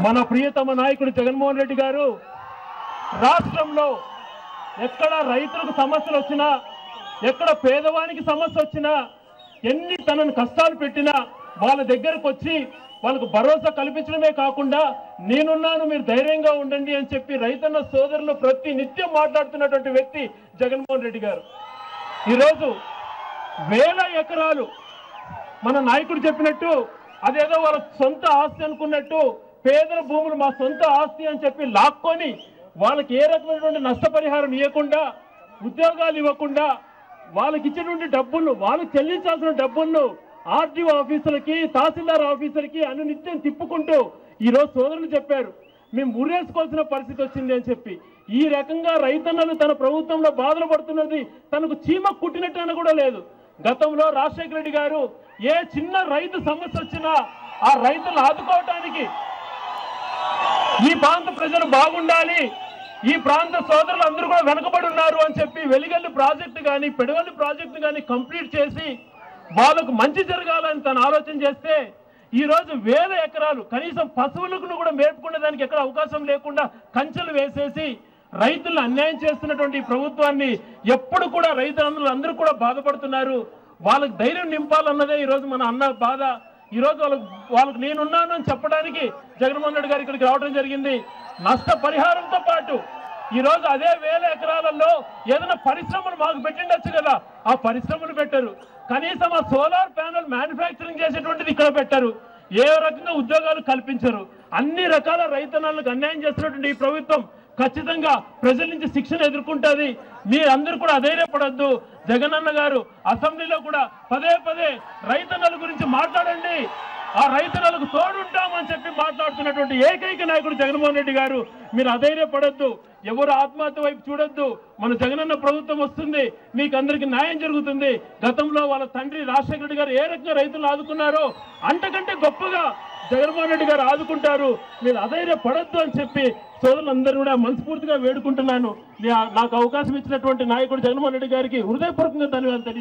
మన ప్రియతమ నాయకుడు జగన్మోహన్ రెడ్డి గారు రాష్ట్రంలో ఎక్కడ రైతులకు సమస్యలు వచ్చినా, ఎక్కడ పేదవానికి సమస్య వచ్చినా, ఎన్ని తనను కష్టాలు పెట్టినా వాళ్ళ దగ్గరకు వచ్చి వాళ్ళకు భరోసా కల్పించడమే కాకుండా నేనున్నాను, మీరు ధైర్యంగా ఉండండి అని చెప్పి రైతన్న సోదరులు ప్రతి నిత్యం మాట్లాడుతున్నటువంటి వ్యక్తి జగన్మోహన్ రెడ్డి గారు. ఈరోజు వేల ఎకరాలు మన నాయకుడు చెప్పినట్టు అదేదో వాళ్ళ సొంత ఆస్తి అనుకున్నట్టు పేదల భూములు మా సొంత ఆస్తి అని చెప్పి లాక్కొని వాళ్ళకి ఏ రకమైనటువంటి నష్టపరిహారం ఇవ్వకుండా, ఉద్యోగాలు ఇవ్వకుండా, వాళ్ళకి ఇచ్చినటువంటి డబ్బులను, వాళ్ళకి చెల్లించాల్సిన డబ్బులను ఆర్టీఓ ఆఫీసులకి, తహసీల్దార్ ఆఫీసులకి అనునిత్యం తిప్పుకుంటూ ఈరోజు సోదరులు చెప్పారు మేము ఉరేసుకోవాల్సిన పరిస్థితి వచ్చింది అని చెప్పి. ఈ రకంగా రైతన్నలు తన ప్రభుత్వంలో బాధలు పడుతున్నది తనకు చీమ కుట్టినట్టు కూడా లేదు. గతంలో రాజశేఖర రెడ్డి గారు ఏ చిన్న రైతు సమస్య వచ్చినా ఆ రైతులను ఆదుకోవటానికి ఈ ప్రాంత ప్రజలు బాగుండాలి, ఈ ప్రాంత సోదరులు అందరూ కూడా వెనకబడి ఉన్నారు అని చెప్పి వెలిగల్లి ప్రాజెక్టు కానీ, పెడవల్లి ప్రాజెక్టు కానీ కంప్లీట్ చేసి వాళ్ళకు మంచి జరగాలని తను ఆలోచన చేస్తే ఈ రోజు వేల ఎకరాలు కనీసం పశువులకు కూడా మేపుకునే దానికి ఎక్కడ అవకాశం లేకుండా కంచెలు వేసేసి రైతులను అన్యాయం చేస్తున్నటువంటి ప్రభుత్వాన్ని ఎప్పుడు కూడా రైతులందరూ కూడా బాధపడుతున్నారు. వాళ్ళకి ధైర్యం నింపాలన్నదే ఈరోజు మన అన్న బాధ. ఈరోజు వాళ్ళకు నేనున్నాను అని చెప్పడానికి జగన్మోహన్ రెడ్డి గారు ఇక్కడికి రావడం జరిగింది. నష్టపరిహారంతో పాటు ఈరోజు అదే వేల ఎకరాలలో ఏదైనా పరిశ్రమలు మాకు పెట్టిండొచ్చు కదా, ఆ పరిశ్రమలు పెట్టరు. కనీసం ఆ సోలార్ ప్యానెల్ మ్యానుఫ్యాక్చరింగ్ చేసేటువంటిది ఇక్కడ పెట్టరు. ఏ రకంగా ఉద్యోగాలు కల్పించరు. అన్ని రకాల రైతన్నలకు అన్యాయం చేస్తున్నటువంటి ఈ ప్రభుత్వం ఖచ్చితంగా ప్రజల నుంచి శిక్షణ ఎదుర్కొంటుంది. మీరందరూ కూడా అధైర్యపడద్దు. జగనన్న గారు అసెంబ్లీలో కూడా పదే పదే రైతన్నల గురించి మాట్లాడండి, ఆ రైతన్నలకు తోడుంటామని చెప్పి మాట్లాడుతున్నటువంటి ఏకైక నాయకుడు జగన్మోహన్ రెడ్డి గారు. మీరు అధైర్యపడద్దు, ఎవరు ఆత్మహత్య వైపు చూడొద్దు. మన జగనన్న ప్రభుత్వం వస్తుంది, మీకు అందరికి న్యాయం జరుగుతుంది. గతంలో వాళ్ళ తండ్రి రాజశేఖర రెడ్డి గారు ఏ రకంగా రైతులను ఆదుకున్నారో అంతకంటే గొప్పగా జగన్మోహన్ రెడ్డి గారు ఆదుకుంటారు. మీరు అధైర్యపడద్దు అని చెప్పి సోదరులందరూ కూడా మనస్ఫూర్తిగా వేడుకుంటున్నాను. నాకు అవకాశం ఇచ్చినటువంటి నాయకుడు జగన్మోహన్ రెడ్డి గారికి హృదయపూర్వకంగా ధన్యవాదాలు తెలియజేస్తాను.